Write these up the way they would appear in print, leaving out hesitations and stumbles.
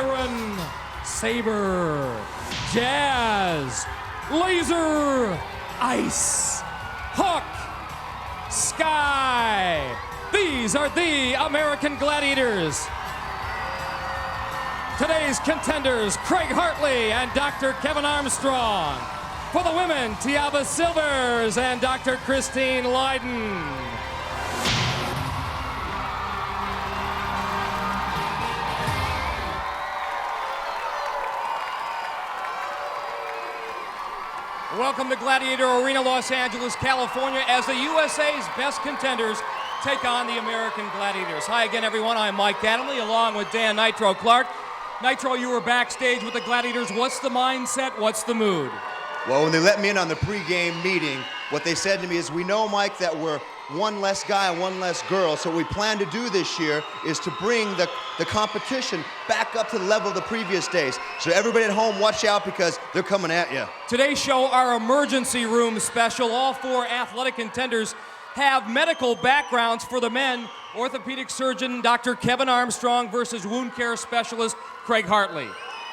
Siren, Saber, Jazz, Laser, Ice, Hawk, Sky. These are the American Gladiators. Today's contenders, Craig Hartley and Dr. Kevin Armstrong. For the women, Tyava Sylvers and Dr. Christine Lydon. Welcome to Gladiator Arena, Los Angeles, California, as the USA's best contenders take on the American Gladiators. Hi again, everyone. I'm Mike Adamley, along with Dan Nitro Clark. Nitro, you were backstage with the Gladiators. What's the mindset? What's the mood? Well, when they let me in on the pregame meeting, what they said to me is, we know, Mike, that we're one less guy and one less girl, so what we plan to do this year is to bring the competition back up to the level of the previous days. So everybody at home, watch out, because they're coming at you. Today's show, our emergency room special. All four athletic contenders have medical backgrounds. For the men, orthopedic surgeon Dr. Kevin Armstrong versus wound care specialist Craig Hartley.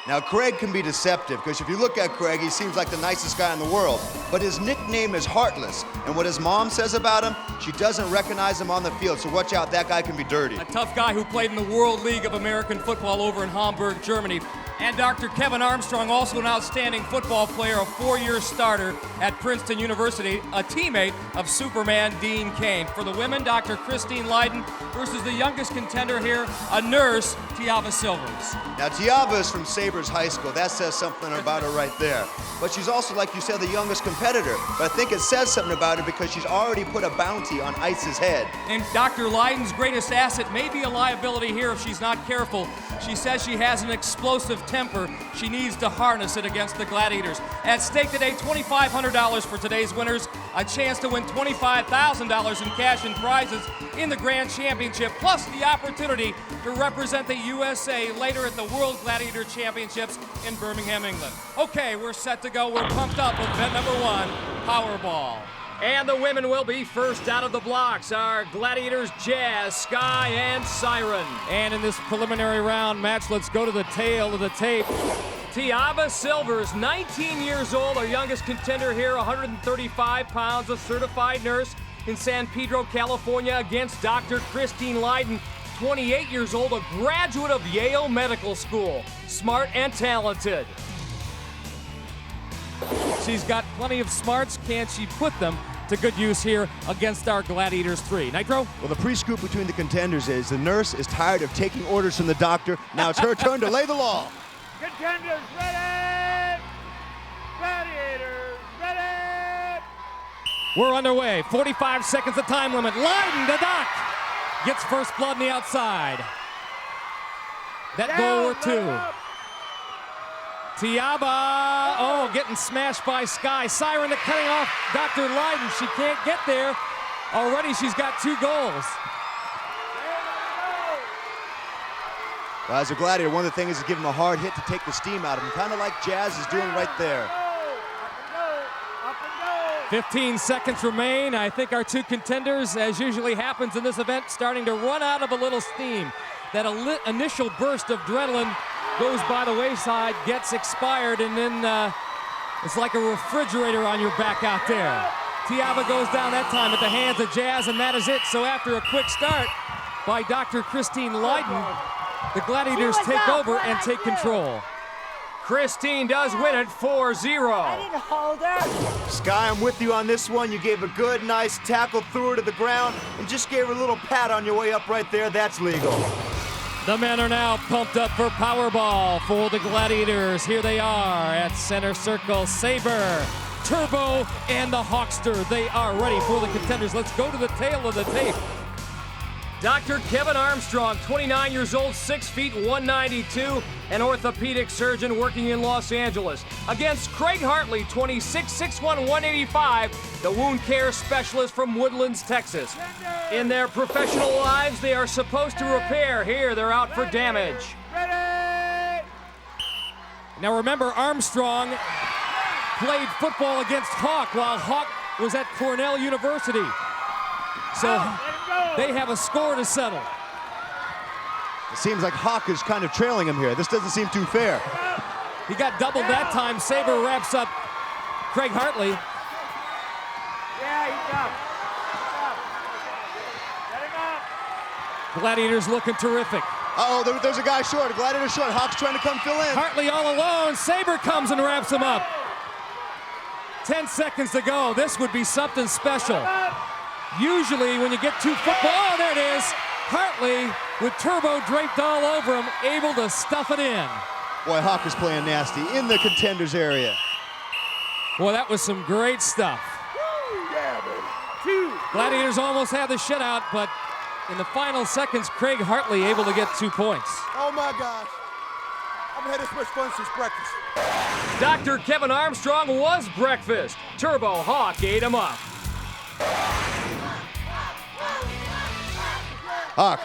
Now, Craig can be deceptive, because if you look at Craig, he seems like the nicest guy in the world, but his nickname is Heartless, and what his mom says about him, she doesn't recognize him on the field, so watch out, that guy can be dirty. A tough guy who played in the World League of American Football over in Hamburg, Germany. And Dr. Kevin Armstrong, also an outstanding football player, a four-year starter at Princeton University, a teammate of Superman Dean Cain. For the women, Dr. Christine Lydon versus the youngest contender here, a nurse, Tyava Sylvers. Now, Tiava is from Sabres High School. That says something about her right there. But she's also, like you said, the youngest competitor. But I think it says something about her because she's already put a bounty on Ice's head. And Dr. Lydon's greatest asset may be a liability here if she's not careful. She says she has an explosive temper. She needs to harness it against the Gladiators. At stake today, $2,500 for today's winners, a chance to win $25,000 in cash and prizes in the Grand Championship, plus the opportunity to represent the USA later at the World Gladiator Championships in Birmingham, England. Okay, we're set to go. We're pumped up with bet number one, Powerball. And the women will be first out of the blocks. Our Gladiators, Jazz, Sky, and Siren. And in this preliminary round match, let's go to the tail of the tape. Tyava Sylvers, 19 years old, our youngest contender here, 135 pounds, a certified nurse in San Pedro, California, against Dr. Christine Lydon, 28 years old, a graduate of Yale Medical School, smart and talented. She's got plenty of smarts. Can she put them to good use here against our Gladiators 3? Nitro? Well, the pre-scoop between the contenders is the nurse is tired of taking orders from the doctor. Now it's her turn to lay the law. Contenders ready! Gladiators ready! We're underway. 45 seconds the time limit. Lydon to Doc. Gets first blood on the outside. That goal or two. Tiava, oh, getting smashed by Sky. Siren cutting off Dr. Lydon. She can't get there. Already she's got 2 goals. Well, as a Gladiator, one of the things is to give him a hard hit to take the steam out of him, kind of like Jazz is doing right there. 15 seconds remain. I think our 2 contenders, as usually happens in this event, starting to run out of a little steam. That initial burst of adrenaline goes by the wayside, gets expired, and then it's like a refrigerator on your back out there. Tiava goes down that time at the hands of Jazz, and that is it. So after a quick start by Dr. Christine Lydon, the Gladiators take over and take control. Christine does win it 4-0. I didn't hold her. Sky, I'm with you on this one. You gave a good, nice tackle, threw her to the ground, and just gave her a little pat on your way up right there. That's legal. The men are now pumped up for Powerball for the Gladiators. Here they are at center circle. Saber, Turbo, and the Hawkster. They are ready for the contenders. Let's go to the tail of the tape. Dr. Kevin Armstrong, 29 years old, 6 feet 192, an orthopedic surgeon working in Los Angeles. Against Craig Hartley, 26, 6'1", 185, the wound care specialist from Woodlands, Texas. In their professional lives, they are supposed to repair. Here, they're out for damage. Ready! Now remember, Armstrong played football against Hawk while Hawk was at Cornell University. So they have a score to settle. It seems like Hawk is kind of trailing him here. This doesn't seem too fair. He got doubled that time. Sabre wraps up Craig Hartley. Yeah, he's up. Let him up. Gladiators looking terrific. Uh-oh, there's a guy short, a Gladiator short. Hawk's trying to come fill in. Hartley all alone. Sabre comes and wraps him up. 10 seconds to go. This would be something special. Usually when you get 2 football, oh, there it is. Hartley with turbo draped all over him, able to stuff it in. Boy, Hawk is playing nasty in the Contenders area. Boy, that was some great stuff. Yeah, baby. 2. Gladiators almost had the shutout, but in the final seconds, Craig Hartley able to get 2 points. Oh my gosh. I've had this much fun since breakfast. Dr. Kevin Armstrong was breakfast. Turbo Hawk ate him up. Hawk,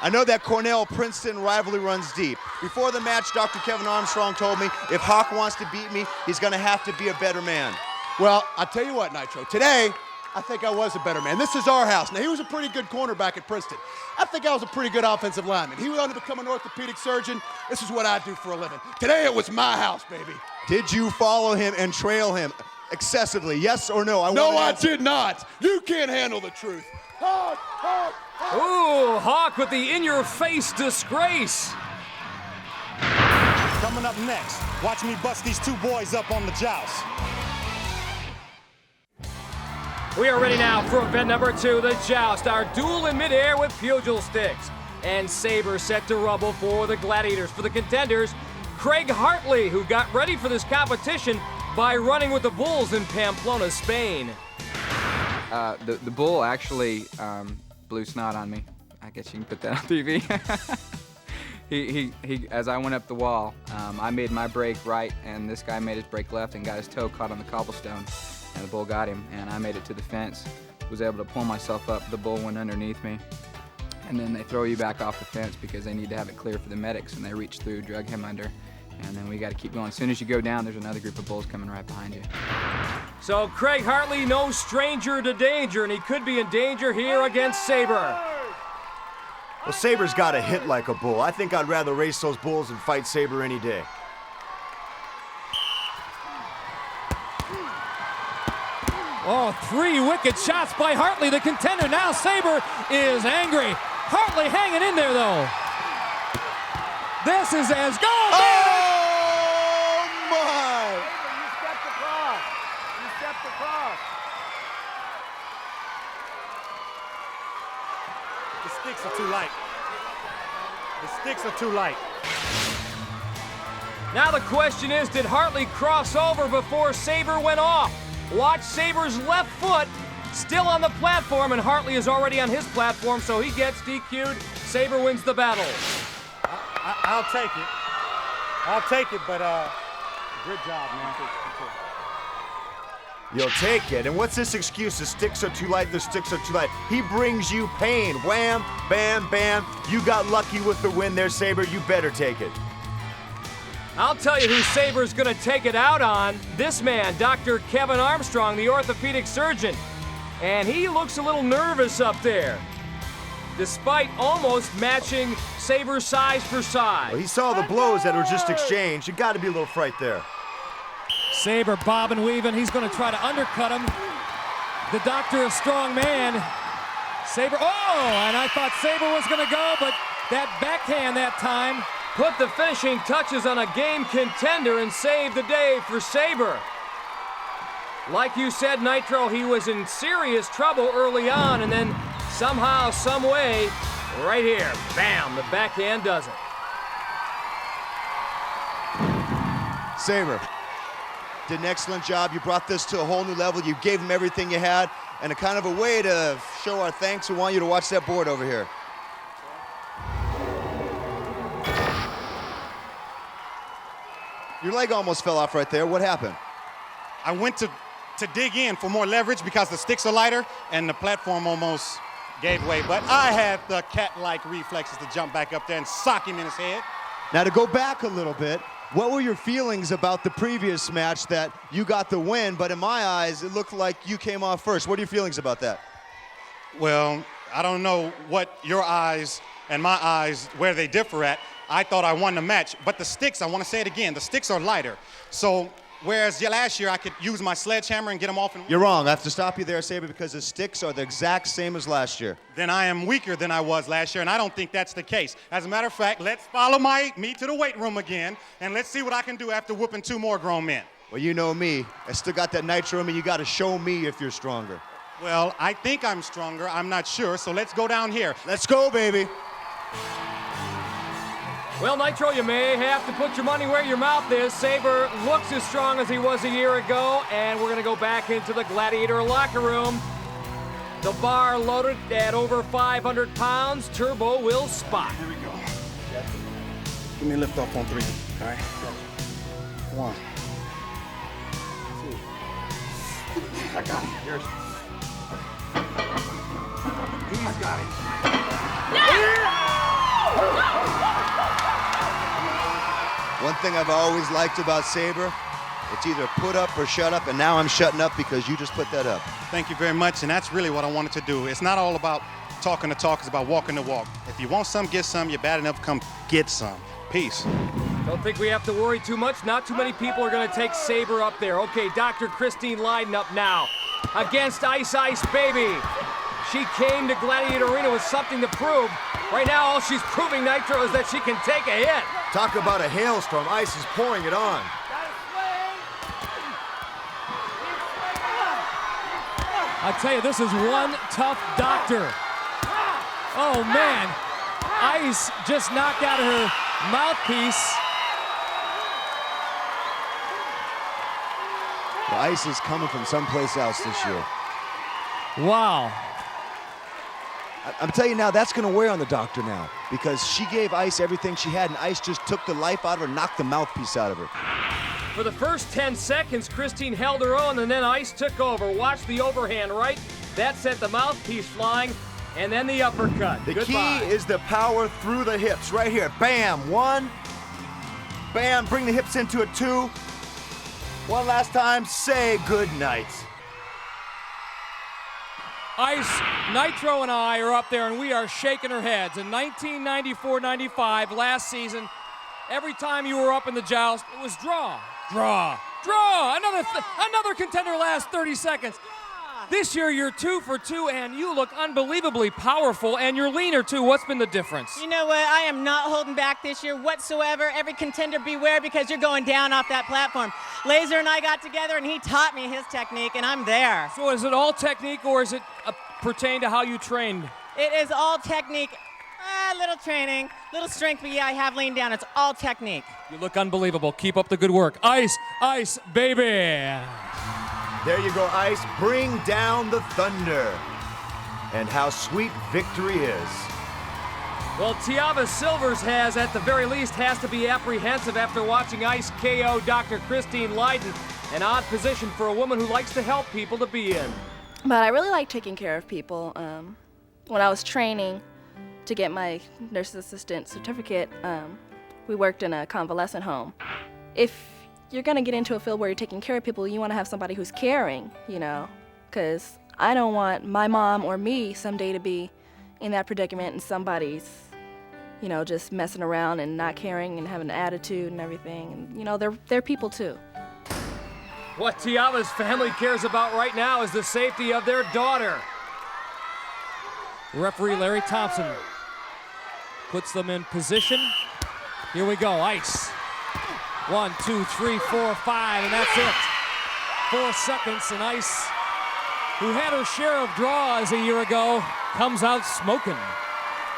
I know that Cornell-Princeton rivalry runs deep. Before the match, Dr. Kevin Armstrong told me if Hawk wants to beat me, he's gonna have to be a better man. Well, I'll tell you what, Nitro. Today, I think I was a better man. This is our house. Now, he was a pretty good cornerback at Princeton. I think I was a pretty good offensive lineman. He wanted to become an orthopedic surgeon. This is what I do for a living. Today, it was my house, baby. Did you follow him and trail him excessively, yes or no? No, I did not. You can't handle the truth. Hawk, Hawk, Hawk. Ooh, Hawk with the in-your-face disgrace. Coming up next, watch me bust these 2 boys up on the Joust. We are ready now for event number 2, the Joust, our duel in midair with pugil sticks. And Sabre set to rumble for the Gladiators. For the Contenders, Craig Hartley, who got ready for this competition by running with the Bulls in Pamplona, Spain. The bull actually blew snot on me. I guess you can put that on TV. he as I went up the wall, I made my break right, and this guy made his break left and got his toe caught on the cobblestone. And the bull got him, and I made it to the fence. Was able to pull myself up. The bull went underneath me. And then they throw you back off the fence because they need to have it clear for the medics, and they reached through, drug him under. And then we got to keep going. As soon as you go down, there's another group of bulls coming right behind you. So Craig Hartley, no stranger to danger, and he could be in danger here against Sabre. Well, Sabre's got to hit like a bull. I think I'd rather race those bulls and fight Sabre any day. Oh, 3 wicked shots by Hartley, the Contender. Now Sabre is angry. Hartley hanging in there, though. This is as go. Oh, my! You stepped across. You stepped across. The sticks are too light. The sticks are too light. Now the question is, did Hartley cross over before Sabre went off? Watch Sabre's left foot still on the platform, and Hartley is already on his platform, so he gets DQ'd. Sabre wins the battle. I'll take it. I'll take it, but good job, man. You'll take it. And what's this excuse? The sticks are too light, the sticks are too light. He brings you pain. Wham, bam, bam. You got lucky with the win there, Sabre. You better take it. I'll tell you who Sabre's gonna take it out on. This man, Dr. Kevin Armstrong, the orthopedic surgeon. And he looks a little nervous up there, despite almost matching Sabre's size for size. Well, he saw the blows that were just exchanged. You got to be a little fright there. Sabre bobbing, weaving. He's gonna try to undercut him. The doctor, a strong man. Sabre, oh, and I thought Sabre was gonna go, but that backhand that time put the finishing touches on a game contender and saved the day for Sabre. Like you said, Nitro, he was in serious trouble early on, and then somehow, some way, right here, bam, the backhand does it. Sabre did an excellent job. You brought this to a whole new level. You gave him everything you had, and a kind of a way to show our thanks. We want you to watch that board over here. Your leg almost fell off right there. What happened? I went to dig in for more leverage because the sticks are lighter and the platform almost gave way. But I had the cat-like reflexes to jump back up there and sock him in his head. Now to go back a little bit, what were your feelings about the previous match that you got the win, but in my eyes, it looked like you came off first? What are your feelings about that? Well, I don't know what your eyes and my eyes where they differ at, I thought I won the match. But the sticks, I want to say it again, the sticks are lighter. So whereas last year I could use my sledgehammer and get them off. You're wrong. I have to stop you there, Saber, because the sticks are the exact same as last year. Then I am weaker than I was last year, and I don't think that's the case. As a matter of fact, let's follow me to the weight room again, and let's see what I can do after whooping 2 more grown men. Well, you know me. I still got that nitro in me. You got to show me if you're stronger. Well, I think I'm stronger. I'm not sure, so let's go down here. Let's go, baby. Well, Nitro, you may have to put your money where your mouth is. Saber looks as strong as he was a year ago, and we're going to go back into the Gladiator locker room. The bar loaded at over 500 pounds. Turbo will spot. Here we go. Give me a lift off on 3, all right? 1, 2. I got it. Yours. He's got it. One thing I've always liked about Saber, it's either put up or shut up, and now I'm shutting up because you just put that up. Thank you very much, and that's really what I wanted to do. It's not all about talking the talk, it's about walking the walk. If you want some, get some. You're bad enough, come get some. Peace. Don't think we have to worry too much. Not too many people are going to take Saber up there. Okay, Dr. Christine Lydon up now against Ice Ice Baby. She came to Gladiator Arena with something to prove. Right now, all she's proving, Nitro, is that she can take a hit. Talk about a hailstorm. Ice is pouring it on. I tell you, this is one tough doctor. Oh, man. Ice just knocked out her mouthpiece. The ice is coming from someplace else this year. Wow. I'm telling you now, that's going to wear on the doctor now because she gave Ice everything she had, and Ice just took the life out of her, knocked the mouthpiece out of her. For the first 10 seconds, Christine held her own, and then Ice took over. Watch the overhand right. That sent the mouthpiece flying, and then the uppercut. The Goodbye. key is the power through the hips right here. Bam, 1. Bam, bring the hips into a 2. One last time, say good night. Ice, Nitro and I are up there, and we are shaking our heads. In 1994-95, last season, every time you were up in the Joust, it was draw, draw, draw. Another contender last 30 seconds. This year, you're 2 for 2, and you look unbelievably powerful, and you're leaner, too. What's been the difference? You know what? I am not holding back this year whatsoever. Every contender beware because you're going down off that platform. Laser and I got together, and he taught me his technique, and I'm there. So is it all technique, or is it pertain to how you trained? It is all technique. Little training, little strength, but yeah, I have leaned down. It's all technique. You look unbelievable. Keep up the good work. Ice, Ice, baby. There you go, Ice. Bring down the thunder. And how sweet victory is. Well, Tyava Sylvers at the very least, has to be apprehensive after watching Ice KO Dr. Christine Lydon. An odd position for a woman who likes to help people to be in. But I really like taking care of people. When I was training to get my nurse's assistant certificate, we worked in a convalescent home. If you're gonna get into a field where you're taking care of people, you wanna have somebody who's caring, you know, because I don't want my mom or me someday to be in that predicament and somebody's, you know, just messing around and not caring and having an attitude and everything. And, you know, they're people too. What Tiava's family cares about right now is the safety of their daughter. Referee Larry Thompson puts them in position. Here we go, Ice. 1, 2, 3, 4, 5, and that's it. 4 seconds, and Ice, who had her share of draws a year ago, comes out smoking.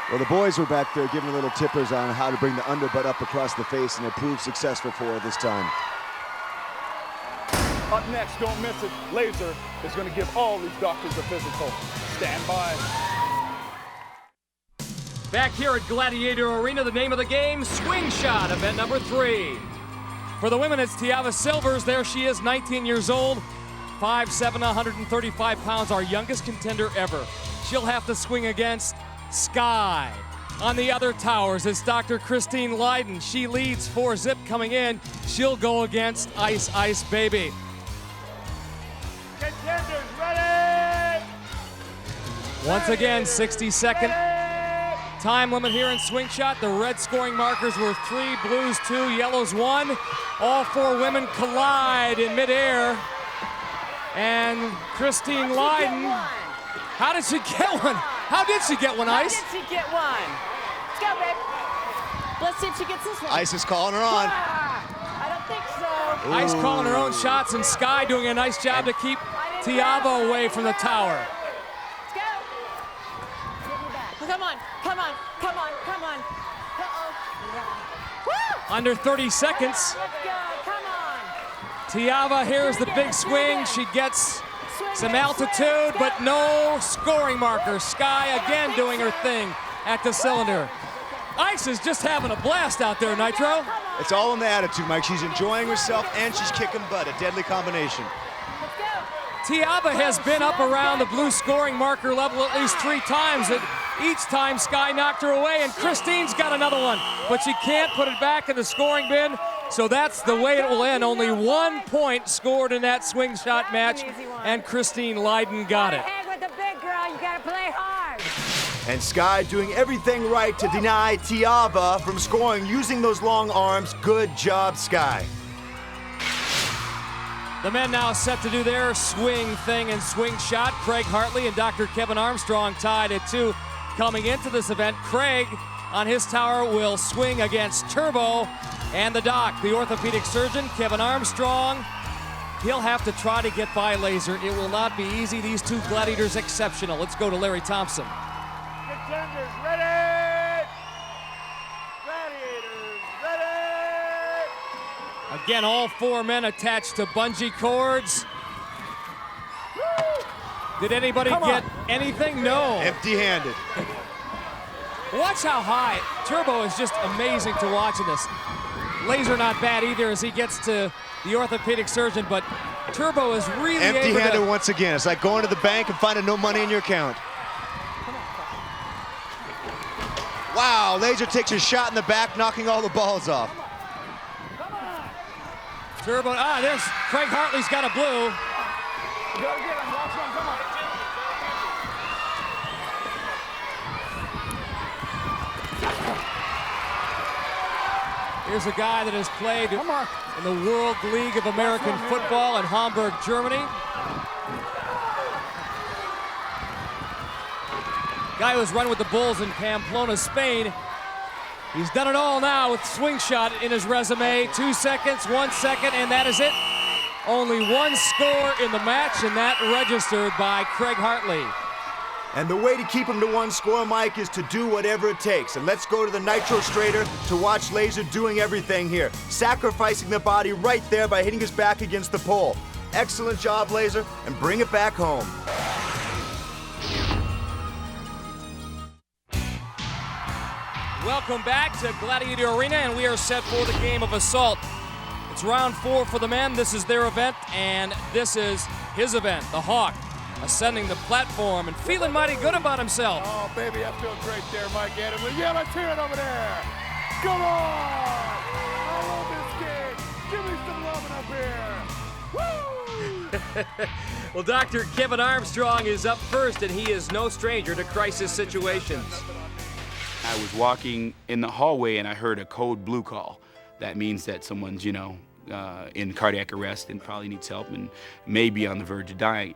Well, the boys were back there giving little tippers on how to bring the underbutt up across the face, and it proved successful for her this time. Up next, don't miss it. Laser is going to give all these doctors a physical. Stand by. Back here at Gladiator Arena, the name of the game, Swingshot, event number 3. For the women, it's Tyava Sylvers. There she is, 19 years old, 5'7", 135 pounds, our youngest contender ever. She'll have to swing against Sky. On the other towers, it's Dr. Christine Lydon. She leads 4-zip coming in. She'll go against Ice Ice Baby. Contenders ready! Once again, 60-second Time limit here in Swingshot. The red scoring markers were 3, blues 2, yellows 1. All 4 women collide in midair. And Christine Lydon, how did she get one? How did she get one, Ice? How did she get one? Let's go, babe. Let's see if she gets this one. Ice is calling her on. I don't think so. Ice calling her own shots, and Sky doing a nice job to keep Tiava away from the tower. Let's go. Come on, come on, come on, come on. Uh-oh. Woo! Under 30 seconds. Let's go, come on. Tiava, here's the big swing. She gets some altitude, but no scoring marker. Sky again doing her thing at the cylinder. Ice is just having a blast out there, Nitro. It's all in the attitude, Mike. She's enjoying herself and she's kicking butt. A deadly combination. Tiava has been up around the blue scoring marker level at least 3 times. And each time Sky knocked her away, and Christine's got another one, but she can't put it back in the scoring bin. So that's the way it will end. Only 1 point scored in that swing shot match, and Christine Lydon got it. With the big girl, you gotta play hard. And Sky doing everything right to deny Tiava from scoring using those long arms. Good job, Sky. The men now set to do their swing thing and swing shot. Craig Hartley and Dr. Kevin Armstrong tied at 2 coming into this event. Craig on his tower will swing against Turbo, and the doc, the orthopedic surgeon, Kevin Armstrong. He'll have to try to get by Laser. It will not be easy. These 2 gladiators exceptional. Let's go to Larry Thompson. Contenders ready! Gladiators ready! Again, all 4 men attached to bungee cords. Did anybody get anything? No. Empty-handed. Watch how high. Turbo is just amazing to watch in this. Laser not bad either as he gets to the orthopedic surgeon, but Turbo is really empty-handed once again. It's like going to the bank and finding no money in your account. Wow, Laser takes a shot in the back, knocking all the balls off. Turbo, there's Craig Hartley's got a blue. Go get him, Armstrong, come on. Here's a guy that has played in the World League of American Football in Hamburg, Germany. Guy who's run with the Bulls in Pamplona, Spain. He's done it all now with swing shot in his resume. 2 seconds, 1 second, and that is it. Only 1 score in the match, and that registered by Craig Hartley. And the way to keep him to 1 score, Mike, is to do whatever it takes. And let's go to the Nitro Straighter to watch Laser doing everything here. Sacrificing the body right there by hitting his back against the pole. Excellent job, Laser, and bring it back home. Welcome back to Gladiator Arena, and we are set for the game of assault. It's round 4 for the men. This is their event, and this is his event. The Hawk ascending the platform and feeling mighty good about himself. Oh, baby, I feel great there, Mike Adams. Yeah, let's hear it over there. Come on! I love this game. Give me some loving up here. Woo! Well, Dr. Kevin Armstrong is up first, and he is no stranger to crisis situations. I was walking in the hallway and I heard a code blue call. That means that someone's, in cardiac arrest and probably needs help and may be on the verge of dying.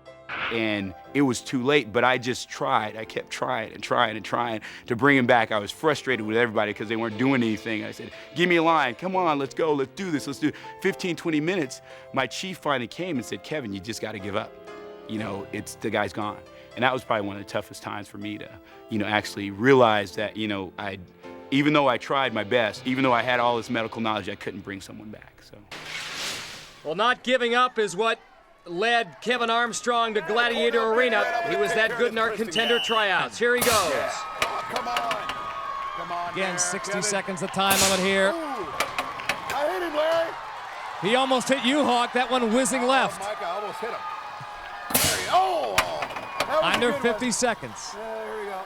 And it was too late, but I just tried. I kept trying and trying and trying to bring him back. I was frustrated with everybody because they weren't doing anything. I said, give me a line. Come on, let's go. Let's do this. Let's do it. 15, 20 minutes. My chief finally came and said, Kevin, you just got to give up. The guy's gone. And that was probably one of the toughest times for me to, actually realize that, even though I tried my best, even though I had all this medical knowledge, I couldn't bring someone back, so. Well, not giving up is what led Kevin Armstrong to Gladiator Arena. He was that good in our contender tryouts. Here he goes. Come on. Again, 60 seconds the time limit here. I hit him, Larry. He almost hit you, Hawk. That one whizzing left. Mike, I almost hit him. Oh! Under 50 seconds. Yeah, here we go.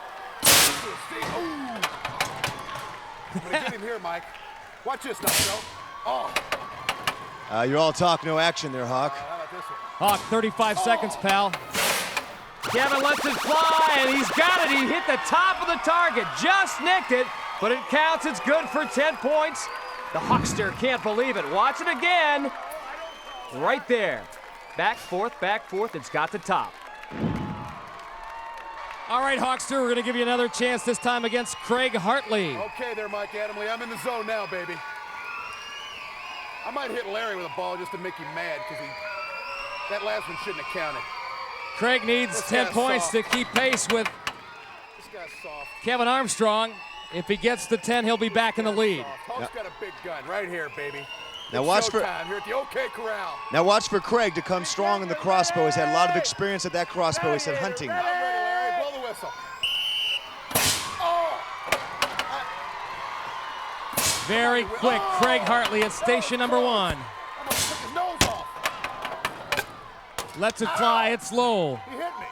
I'm gonna get him here, Mike. Watch this now, Joe. Oh. You're all talk, no action there, Hawk. How about this one? Hawk, 35 seconds, pal. Kevin lets it fly, and he's got it. He hit the top of the target, just nicked it, but it counts. It's good for 10 points. The Huckster can't believe it. Watch it again. Right there. Back, forth, it's got the top. All right, Huckster, we're going to give you another chance, this time against Craig Hartley. Okay there, Mike Adamley. I'm in the zone now, baby. I might hit Larry with a ball just to make him mad, because that last one shouldn't have counted. Craig needs 10 points to keep pace with This guy's soft. Kevin Armstrong. If he gets to 10, he'll be back in the lead. Hulk's got a big gun right here, baby. Now It's watch for showtime here at the OK Corral. Now watch for Craig to come strong in the crossbow. He's had a lot of experience at that crossbow. He said hunting. I'm ready, Larry. Blow the whistle. Very quick, Craig Hartley at station number 1. I'm gonna took his nose off. Lets it fly, it's low. He hit me.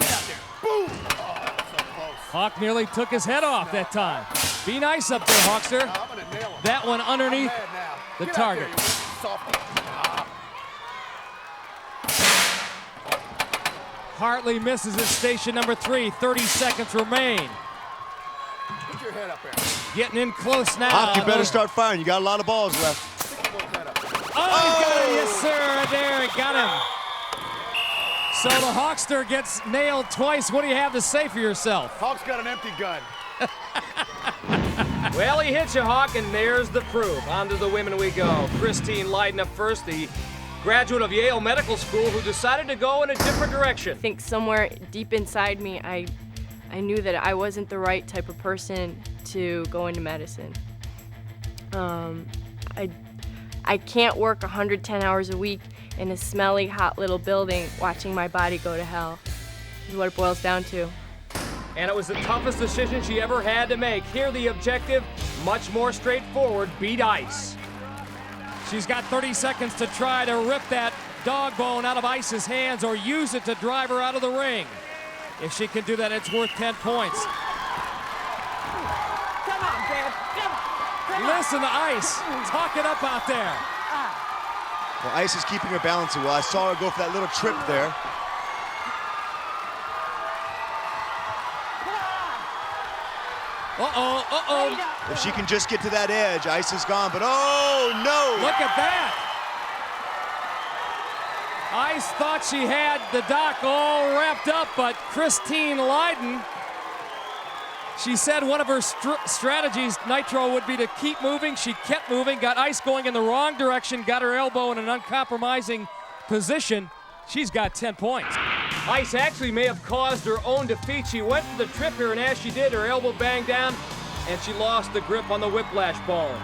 Get out there. Boom. Oh, that was so close. Hawk nearly took his head off that time. Be nice up there, Hawkster. I'm gonna nail him. That one underneath I'm mad now. the Get target. out there, you softy. Hartley misses at station number 3. 30 seconds remain. Put your head up there. Getting in close now. Hawk, you better start firing. You got a lot of balls left. Stick your head up. Oh, he got it. Yes, sir. There, he got him. So the Hawkster gets nailed twice. What do you have to say for yourself? Hawk's got an empty gun. Well, he hits you, Hawk, and there's the proof. On to the women we go. Christine Lydon up first, the graduate of Yale Medical School who decided to go in a different direction. I think somewhere deep inside me, I knew that I wasn't the right type of person to go into medicine. I can't work 110 hours a week in a smelly, hot little building watching my body go to hell, is what it boils down to. And it was the toughest decision she ever had to make. Here the objective, much more straightforward, beat Ice. She's got 30 seconds to try to rip that dog bone out of Ice's hands or use it to drive her out of the ring. If she can do that, it's worth 10 points. Come on, babe. Come on. Listen to Ice. Talk it up out there. Well, Ice is keeping her balancing well. I saw her go for that little trip there. Uh-oh, uh-oh. If she can just get to that edge, Ice is gone, but oh, no! Look at that. Ice thought she had the dock all wrapped up, but Christine Lydon, she said one of her strategies, Nitro, would be to keep moving. She kept moving, got Ice going in the wrong direction, got her elbow in an uncompromising position. She's got 10 points. Ice actually may have caused her own defeat. She went for the trip here, and as she did, her elbow banged down, and she lost the grip on the whiplash bone.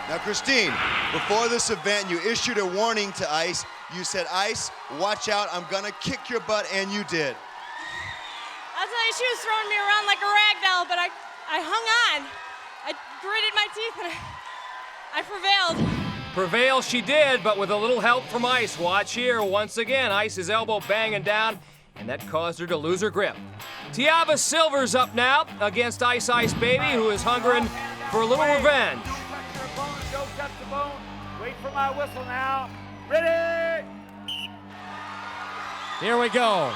Now, Christine, before this event, you issued a warning to Ice. You said, Ice, watch out, I'm gonna kick your butt, and you did. I'll tell you, she was throwing me around like a rag doll, but I hung on. I gritted my teeth, and I prevailed. Prevail she did, but with a little help from Ice. Watch here, once again, Ice's elbow banging down, and that caused her to lose her grip. Tyava Sylvers up now against Ice Ice Baby, who is hungering for a little revenge. Don't touch the bone. Wait for my whistle now. Ready? Here we go.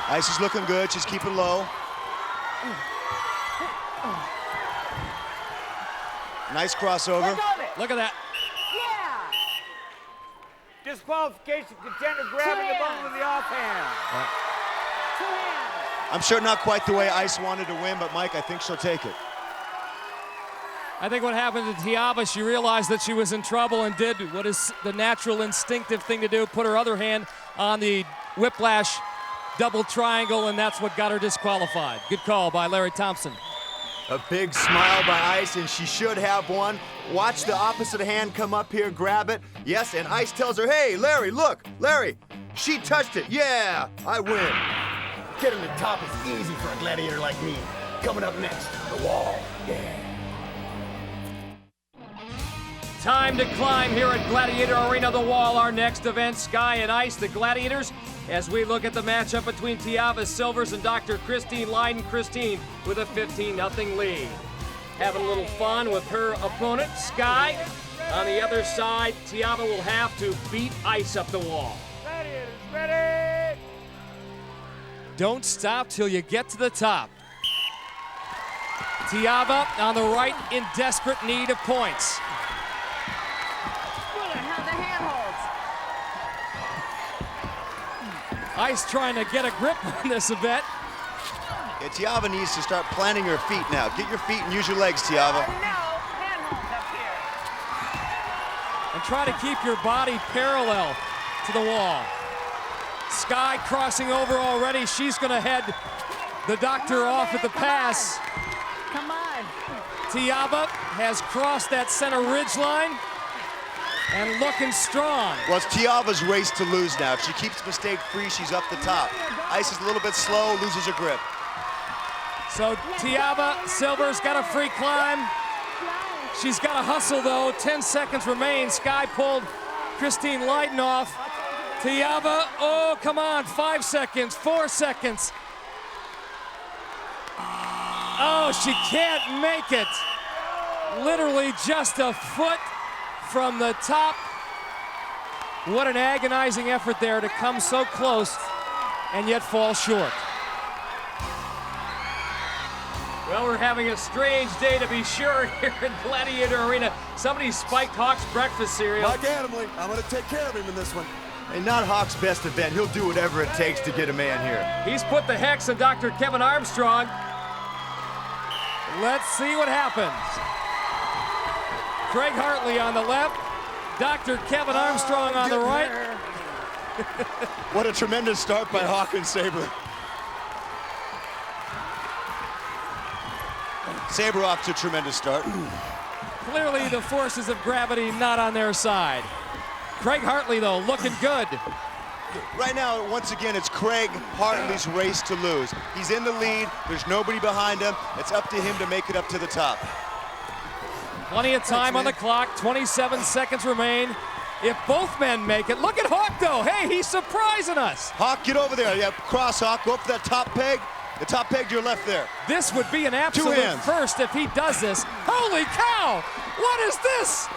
Ice is looking good. She's keeping low. Nice crossover. Look at that. Yeah. Disqualification, contender grabbing the bone with the offhand. I'm sure not quite the way Ice wanted to win, but Mike, I think she'll take it. I think what happened to Tiava, she realized that she was in trouble and did what is the natural instinctive thing to do, put her other hand on the whiplash double triangle, and that's what got her disqualified. Good call by Larry Thompson. A big smile by Ice, and she should have one. Watch the opposite hand come up here, grab it. Yes, and Ice tells her, hey, Larry, look, Larry, she touched it. Yeah, I win. Getting the top is easy for a gladiator like me. Coming up next, the wall. Yeah. Time to climb here at Gladiator Arena, the wall. Our next event, Sky and Ice, the Gladiators, as we look at the matchup between Tyava Sylvers and Dr. Christine Lydon. Christine with a 15-0 lead. having a little fun with her opponent, Sky. On the other side, Tiava will have to beat ice up the wall. Gladiators, ready? Don't stop till you get to the top. Tiava on the right in desperate need of points. How the handholds. Ice trying to get a grip on this event. Yeah, Tiava needs to start planting her feet now. Get your feet and use your legs, Tiava. Handholds up here. And try to keep your body parallel to the wall. Sky crossing over already. She's going to head the doctor off at the pass. Come on. Tiava has crossed that center ridge line and looking strong. Well, it's Tiava's race to lose now. If she keeps mistake-free, she's up the top. Ice is a little bit slow, loses her grip. So Tyava Sylvers got a free climb. She's got to hustle though. 10 seconds remain. Sky pulled Christine Lydon off. Tiava, oh, come on, 5 seconds, 4 seconds. Oh, she can't make it. Literally just a foot from the top. What an agonizing effort there to come so close and yet fall short. Well, we're having a strange day to be sure here in Gladiator Arena. Somebody spiked Hawk's breakfast cereal. Mike Adamley, I'm going to take care of him in this one. And not Hawk's best event. He'll do whatever it takes to get a man here. He's put the hex on Dr. Kevin Armstrong. Let's see what happens. Craig Hartley on the left, Dr. Kevin Armstrong on the right. What a tremendous start by Hawk and Sabre. Sabre off to a tremendous start. Clearly the forces of gravity not on their side. Craig Hartley, though, looking good. Right now, once again, it's Craig Hartley's race to lose. He's in the lead. There's nobody behind him. It's up to him to make it up to the top. Plenty of time on the clock. 27 seconds remain. If both men make it, look at Hawk, though. Hey, he's surprising us. Hawk, get over there. Yeah, cross, Hawk. Go up for that top peg. The top peg to your left there. This would be an absolute first if he does this. Holy cow! What is this?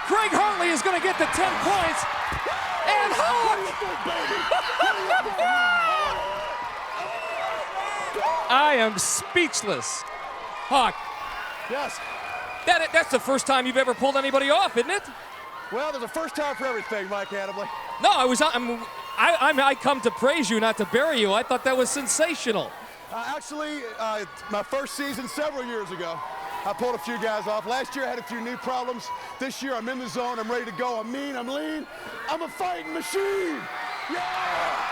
Craig Hartley is going to get the 10 points. And Hawk! I am speechless. Hawk. Yes. That's the first time you've ever pulled anybody off, isn't it? Well, there's a first time for everything, Mike Adamley. No, I come to praise you, not to bury you. I thought that was sensational. Actually, my first season several years ago, I pulled a few guys off. Last year I had a few knee problems. This year I'm in the zone, I'm ready to go. I'm mean, I'm lean, I'm a fighting machine. Yeah!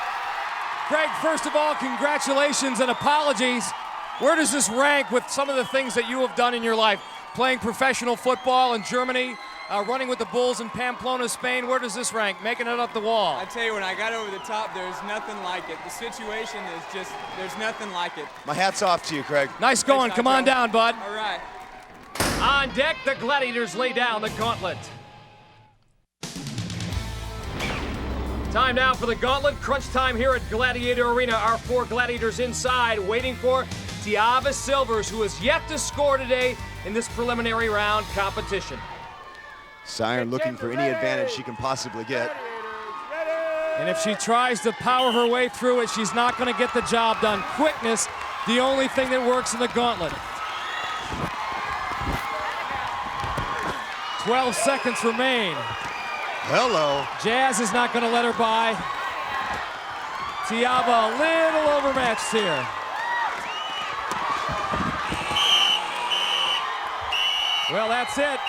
Craig, first of all, congratulations and apologies. Where does this rank with some of the things that you have done in your life? Playing professional football in Germany, running with the Bulls in Pamplona, Spain. Where does this rank? Making it up the wall. I tell you, when I got over the top, there's nothing like it. The situation is just, there's nothing like it. My hat's off to you, Craig. Nice going. Come on down, bud. All right. On deck, the Gladiators lay down the gauntlet. Time now for the gauntlet. Crunch time here at Gladiator Arena. Our 4 Gladiators inside, waiting for Tyava Sylvers, who has yet to score today in this preliminary round competition. Siren looking for any advantage she can possibly get. And if she tries to power her way through it, she's not going to get the job done. Quickness, the only thing that works in the gauntlet. 12 seconds remain. Hello. Jazz is not going to let her by. Tiava a little overmatched here. Well, that's it.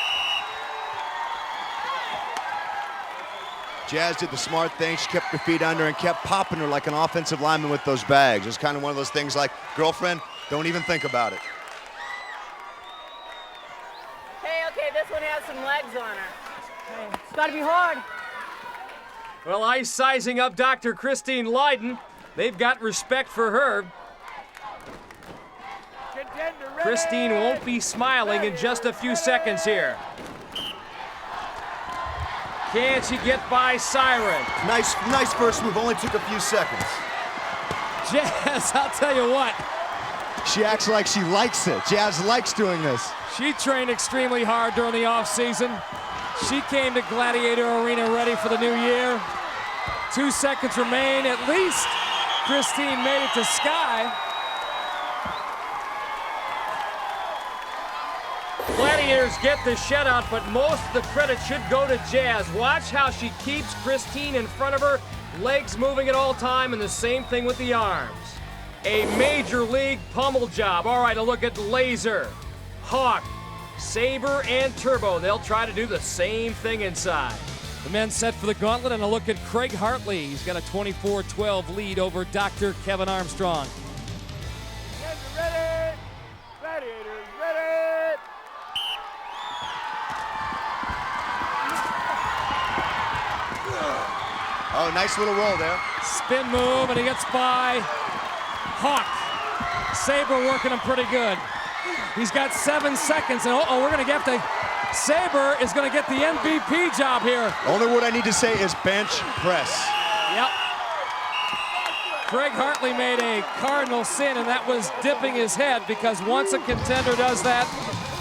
Jazz did the smart thing. She kept her feet under and kept popping her like an offensive lineman with those bags. It's kind of one of those things like, girlfriend, don't even think about it. Hey, okay, this one has some legs on her. Hey, it's gotta be hard. Well, ice sizing up Dr. Christine Lydon. They've got respect for her. Christine won't be smiling in just a few seconds here. Can she get by Siren? Nice first move, only took a few seconds. Jazz, I'll tell you what. She acts like she likes it. Jazz likes doing this. She trained extremely hard during the offseason. She came to Gladiator Arena ready for the new year. 2 seconds remain. At least Christine made it to Sky. Gladiators get the shutout, but most of the credit should go to Jazz. Watch how she keeps Christine in front of her, legs moving at all time, and the same thing with the arms. A major league pummel job. All right, a look at Laser, Hawk, Saber, and Turbo. They'll try to do the same thing inside. The men set for the gauntlet, and a look at Craig Hartley. He's got a 24-12 lead over Dr. Kevin Armstrong. Ready? Gladiators, ready? Oh, nice little roll there. Spin move, and he gets by Hawk. Saber working him pretty good. He's got 7 seconds, and we're going to get the... Saber is going to get the MVP job here. Only word I need to say is bench press. Yep. Craig Hartley made a cardinal sin, and that was dipping his head, because once a contender does that,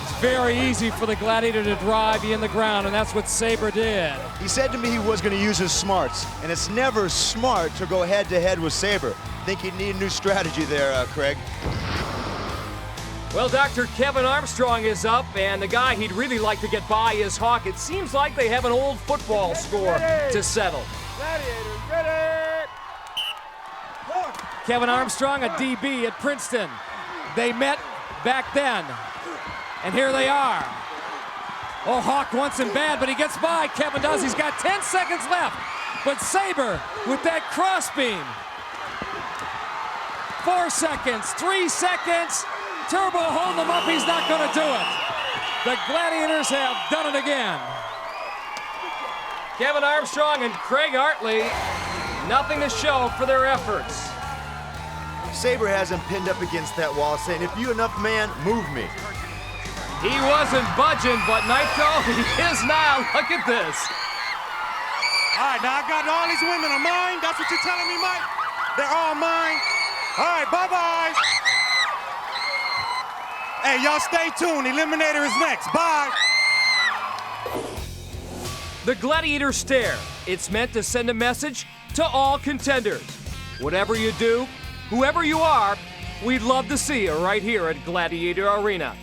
it's very easy for the Gladiator to drive you in the ground, and that's what Saber did. He said to me he was going to use his smarts, and it's never smart to go head-to-head with Saber. I think you need a new strategy there, Craig. Well, Dr. Kevin Armstrong is up, and the guy he'd really like to get by is Hawk. It seems like they have an old football score to settle. Gladiators, ready? Kevin Armstrong, a DB at Princeton. They met back then, and here they are. Oh, Hawk wants him bad, but he gets by. Kevin does. He's got 10 seconds left, but Saber with that crossbeam. 4 seconds, 3 seconds. Turbo holding him up, he's not going to do it. The Gladiators have done it again. Kevin Armstrong and Craig Hartley, nothing to show for their efforts. Saber has him pinned up against that wall, saying, if you enough man, move me. He wasn't budging, but Nitro, he is now. Look at this. All right, now I got all these women are mine. That's what you're telling me, Mike? They're all mine. All right, bye-bye. Hey, y'all stay tuned. Eliminator is next. Bye. The Gladiator Stare. It's meant to send a message to all contenders. Whatever you do, whoever you are, we'd love to see you right here at Gladiator Arena.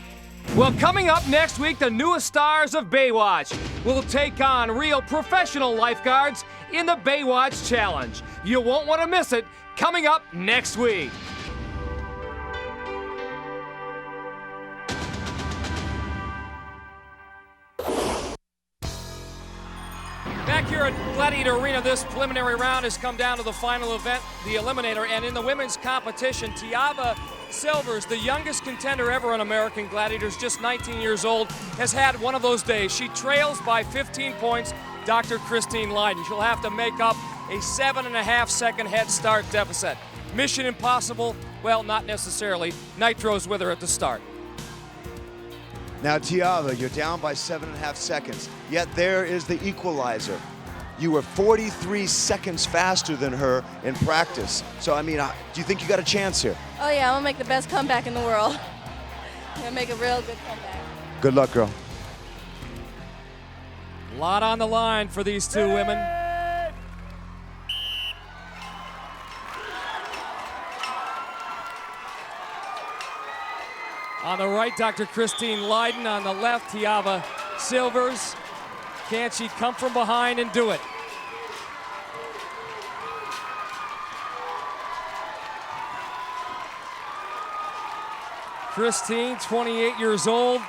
Well, coming up next week, the newest stars of Baywatch will take on real professional lifeguards in the Baywatch Challenge. You won't want to miss it. Coming up next week. Back here at Gladiator Arena, this preliminary round has come down to the final event, the Eliminator, and in the women's competition, Tyava Sylvers, the youngest contender ever on American Gladiators, just 19 years old, has had one of those days. She trails by 15 points Dr. Christine Lydon. She'll have to make up a 7.5-second head start deficit. Mission impossible? Well, not necessarily. Nitro's with her at the start. Now, Tiava, you're down by 7.5 seconds, yet there is the equalizer. You were 43 seconds faster than her in practice. So, I mean, do you think you got a chance here? Oh yeah, I'm gonna make the best comeback in the world. I'm gonna make a real good comeback. Good luck, girl. A lot on the line for these two women. On the right, Dr. Christine Lydon. On the left, Tyava Sylvers. Can she come from behind and do it? Christine, 28 years old.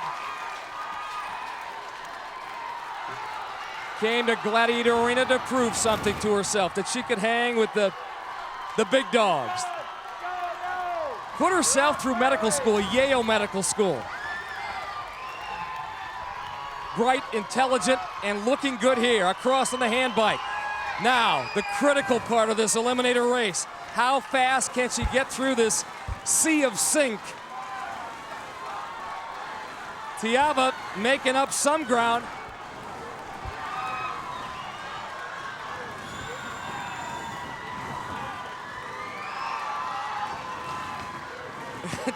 Came to Gladiator Arena to prove something to herself, that she could hang with the big dogs. Put herself through medical school, Yale Medical School. Bright, intelligent, and looking good here, across on the hand bike. Now, the critical part of this Eliminator race. How fast can she get through this sea of sink? Tiava making up some ground.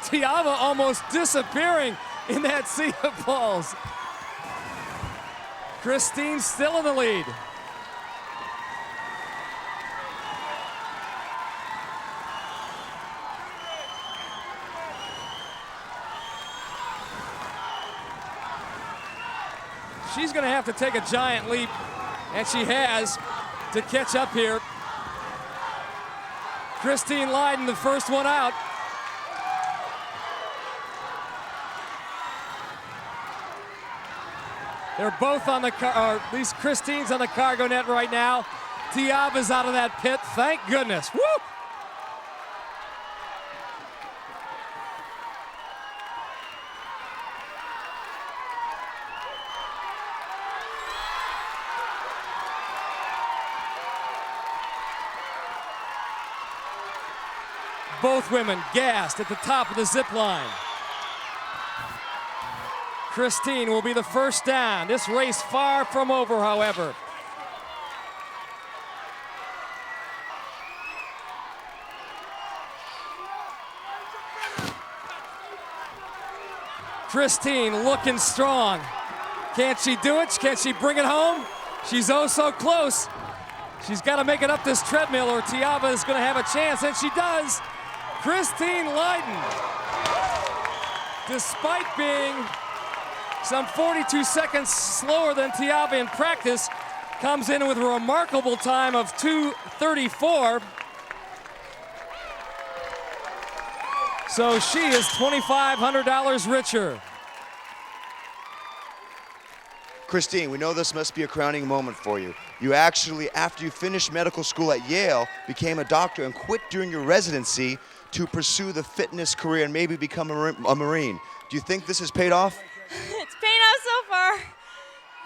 Tiava almost disappearing in that sea of balls. Christine still in the lead. She's going to have to take a giant leap, and she has, to catch up here. Christine Lydon, the first one out. They're both on the car, or at least Christine's on the cargo net right now. Tiava's out of that pit, thank goodness. Woo! Both women gassed at the top of the zip line. Christine will be the first down. This race far from over, however. Christine looking strong. Can she do it? Can she bring it home? She's oh so close. She's got to make it up this treadmill or Tiava is going to have a chance, and she does. Christine Lydon, despite being some 42 seconds slower than Tiava in practice, comes in with a remarkable time of 2:34. So she is $2,500 richer. Christine, we know this must be a crowning moment for you. You actually, after you finished medical school at Yale, became a doctor and quit during your residency to pursue the fitness career and maybe become a Marine. Do you think this has paid off? It's paid off so far.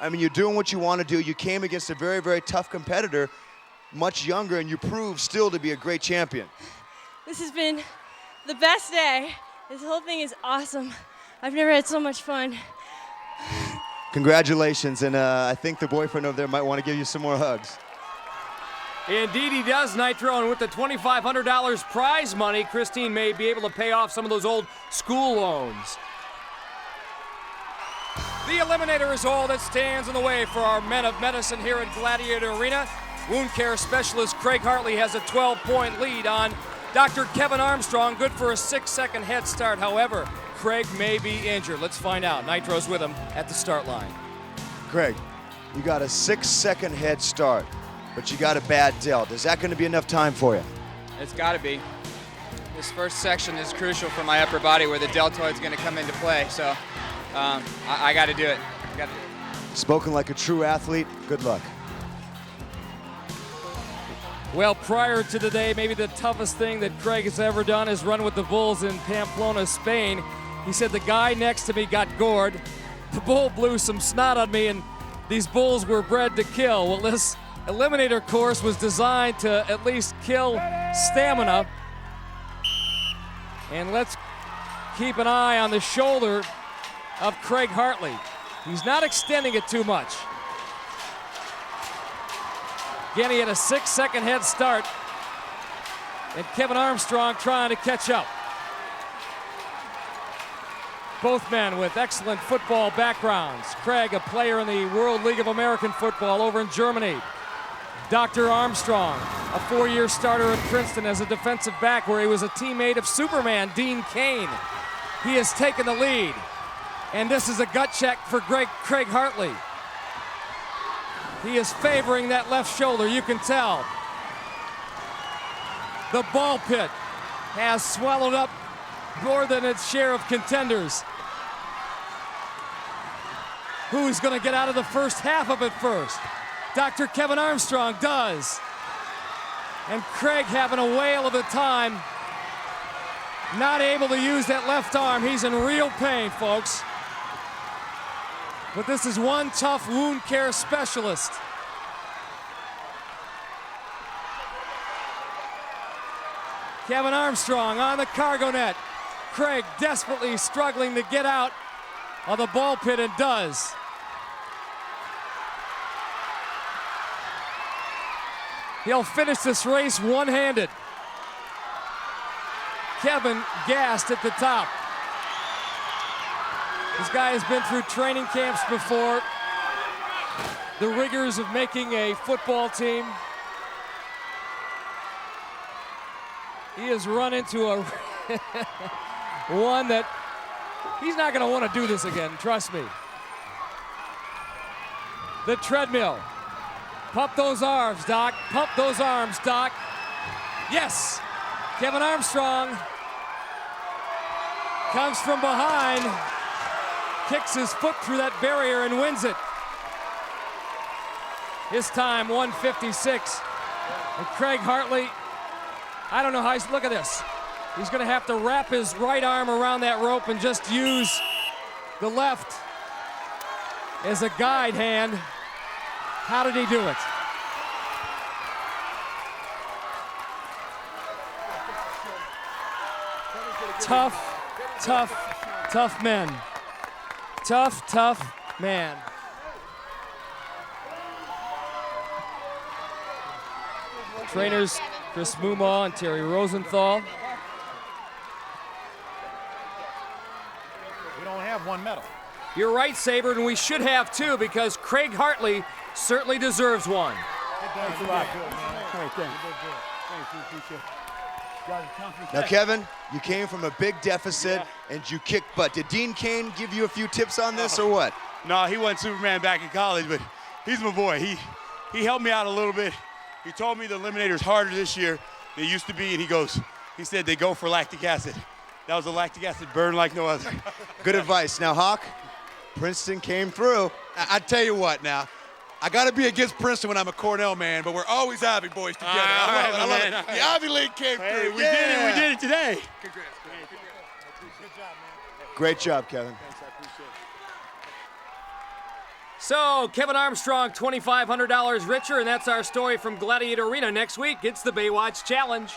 I mean, you're doing what you want to do. You came against a very, very tough competitor, much younger, and you proved still to be a great champion. This has been the best day. This whole thing is awesome. I've never had so much fun. Congratulations, and I think the boyfriend over there might want to give you some more hugs. Indeed he does, Nitro, and with the $2,500 prize money, Christine may be able to pay off some of those old school loans. The Eliminator is all that stands in the way for our men of medicine here at Gladiator Arena. Wound care specialist Craig Hartley has a 12-point lead on Dr. Kevin Armstrong, good for a 6-second head start. However, Craig may be injured. Let's find out. Nitro's with him at the start line. Craig, you got a 6-second head start, but you got a bad delt. Is that going to be enough time for you? It's got to be. This first section is crucial for my upper body where the deltoid's going to come into play, so I got to do it. Spoken like a true athlete, good luck. Well, prior to today, maybe the toughest thing that Craig has ever done is run with the bulls in Pamplona, Spain. He said the guy next to me got gored. The bull blew some snot on me, and these bulls were bred to kill. Well, this Eliminator course was designed to at least kill stamina. And let's keep an eye on the shoulder of Craig Hartley. He's not extending it too much. Again, he had a 6-second head start, and Kevin Armstrong trying to catch up. Both men with excellent football backgrounds. Craig, a player in the World League of American Football over in Germany. Dr. Armstrong, a 4-year starter at Princeton as a defensive back where he was a teammate of Superman, Dean Cain. He has taken the lead, and this is a gut check for Craig Hartley. He is favoring that left shoulder, you can tell. The ball pit has swallowed up more than its share of contenders. Who's going to get out of the first half of it first? Dr. Kevin Armstrong does. And Craig having a whale of a time, not able to use that left arm. He's in real pain, folks. But this is one tough wound care specialist. Kevin Armstrong on the cargo net. Craig desperately struggling to get out of the ball pit, and does. He'll finish this race one-handed. Kevin gassed at the top. This guy has been through training camps before. The rigors of making a football team. He has run into a one that he's not going to want to do this again, trust me. The treadmill. Pump those arms, Doc. Pump those arms, Doc. Yes. Kevin Armstrong comes from behind, kicks his foot through that barrier and wins it. His time, 1:56. And Craig Hartley, I don't know how he's, look at this. He's gonna have to wrap his right arm around that rope and just use the left as a guide hand. How did he do it? Tough, tough, tough men. Tough, tough man. Trainers Chris Mumaw and Terry Rosenthal. We don't have one medal. You're right, Saber, and we should have two because Craig Hartley certainly deserves one. Thanks a lot. Hey, thanks. Now, Kevin, you came from a big deficit and you kicked butt. Did Dean Kane give you a few tips on this or what? No, he wasn't Superman back in college, but he's my boy. He helped me out a little bit. He told me the Eliminator's harder this year than it used to be, and he said they go for lactic acid. That was a lactic acid burn like no other. Good advice. Now, Hawk, Princeton came through. I tell you what now, I got to be against Princeton when I'm a Cornell man, but we're always Ivy boys together. I love it. The Ivy League came through. We did it today. Congrats. Good job, man. Great job, Kevin. Thanks, I appreciate it. So, Kevin Armstrong, $2,500 richer, and that's our story from Gladiator Arena. Next week, it's the Baywatch Challenge.